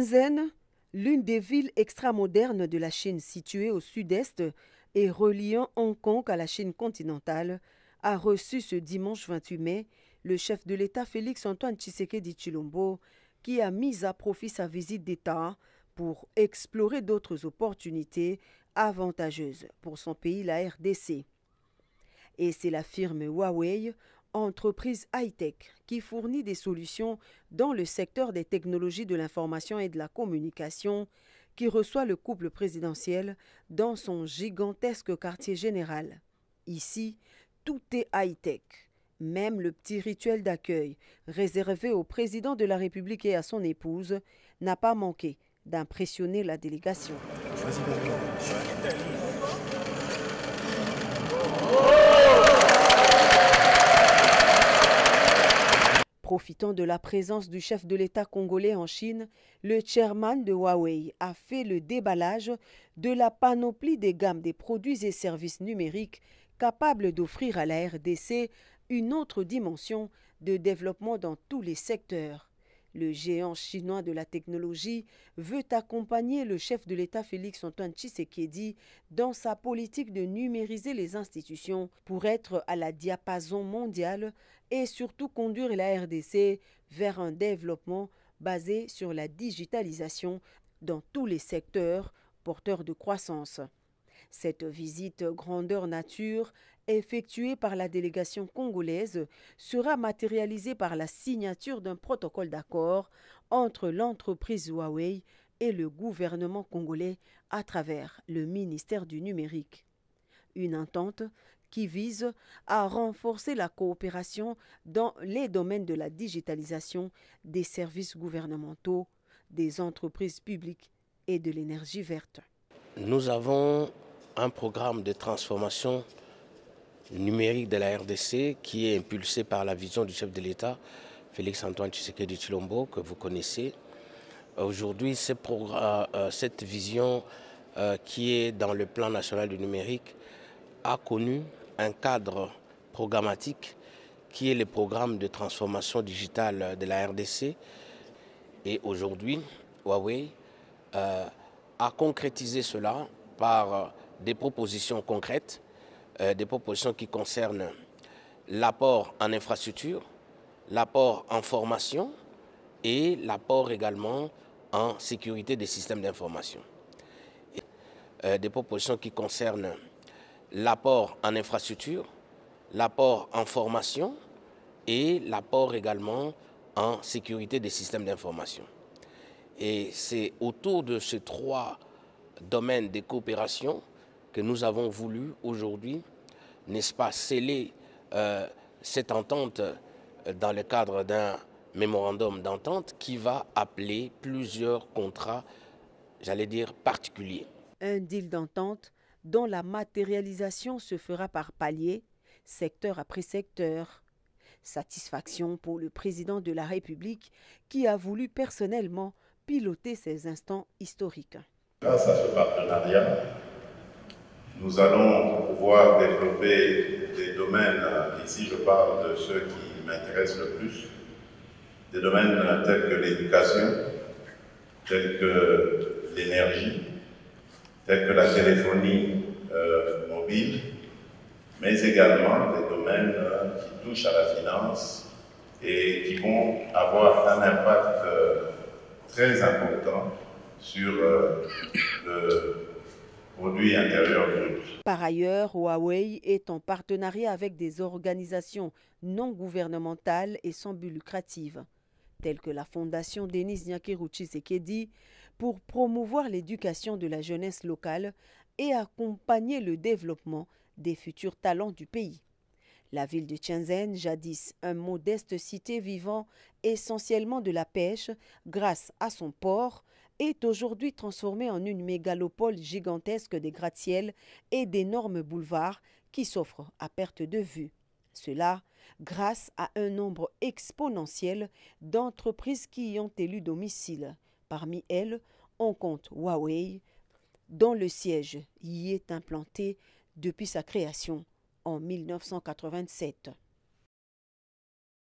Shenzhen, l'une des villes extramodernes de la Chine située au sud-est et reliant Hong Kong à la Chine continentale, a reçu ce dimanche 28 mai le chef de l'État Félix-Antoine Tshisekedi Tshilombo, qui a mis à profit sa visite d'État pour explorer d'autres opportunités avantageuses pour son pays, la RDC. Et c'est la firme Huawei, entreprise high-tech, qui fournit des solutions dans le secteur des technologies de l'information et de la communication, qui reçoit le couple présidentiel dans son gigantesque quartier général. Ici, tout est high-tech. Même le petit rituel d'accueil, réservé au président de la République et à son épouse, n'a pas manqué d'impressionner la délégation. Profitant de la présence du chef de l'État congolais en Chine, le chairman de Huawei a fait le déballage de la panoplie des gammes des produits et services numériques capables d'offrir à la RDC une autre dimension de développement dans tous les secteurs. Le géant chinois de la technologie veut accompagner le chef de l'État Félix-Antoine Tshisekedi dans sa politique de numériser les institutions pour être à la diapason mondial et surtout conduire la RDC vers un développement basé sur la digitalisation dans tous les secteurs porteurs de croissance. Cette visite grandeur nature effectuée par la délégation congolaise sera matérialisée par la signature d'un protocole d'accord entre l'entreprise Huawei et le gouvernement congolais à travers le ministère du numérique. Une entente qui vise à renforcer la coopération dans les domaines de la digitalisation, des services gouvernementaux, des entreprises publiques et de l'énergie verte. Nous avons un programme de transformation numérique de la RDC qui est impulsé par la vision du chef de l'État, Félix-Antoine Tshisekedi Tshilombo, que vous connaissez. Aujourd'hui, cette vision qui est dans le plan national du numérique a connu un cadre programmatique qui est le programme de transformation digitale de la RDC. Et aujourd'hui, Huawei a concrétisé cela par des propositions concrètes, des propositions qui concernent l'apport en infrastructure, l'apport en formation et l'apport également en sécurité des systèmes d'information. Des propositions qui concernent l'apport en infrastructure, l'apport en formation et l'apport également en sécurité des systèmes d'information. Et c'est autour de ces trois domaines de coopération que nous avons voulu aujourd'hui, n'est-ce pas, sceller cette entente dans le cadre d'un mémorandum d'entente qui va appeler plusieurs contrats, j'allais dire, particuliers. Un deal d'entente dont la matérialisation se fera par paliers, secteur après secteur. Satisfaction pour le président de la République qui a voulu personnellement piloter ces instants historiques. Grâce à ce partenariat, nous allons pouvoir développer des domaines, ici je parle de ceux qui m'intéressent le plus, des domaines tels que l'éducation, tels que l'énergie, tels que la téléphonie mobile, mais également des domaines qui touchent à la finance et qui vont avoir un impact très important sur le produit intérieur brut. Par ailleurs, Huawei est en partenariat avec des organisations non gouvernementales et sans but lucratif, telles que la Fondation Denis Nyakeru Tshisekedi, pour promouvoir l'éducation de la jeunesse locale et accompagner le développement des futurs talents du pays. La ville de Shenzhen, jadis un modeste cité vivant essentiellement de la pêche grâce à son port, est aujourd'hui transformée en une mégalopole gigantesque des gratte-ciel et d'énormes boulevards qui s'offrent à perte de vue. Cela grâce à un nombre exponentiel d'entreprises qui y ont élu domicile. Parmi elles, on compte Huawei, dont le siège y est implanté depuis sa création en 1987.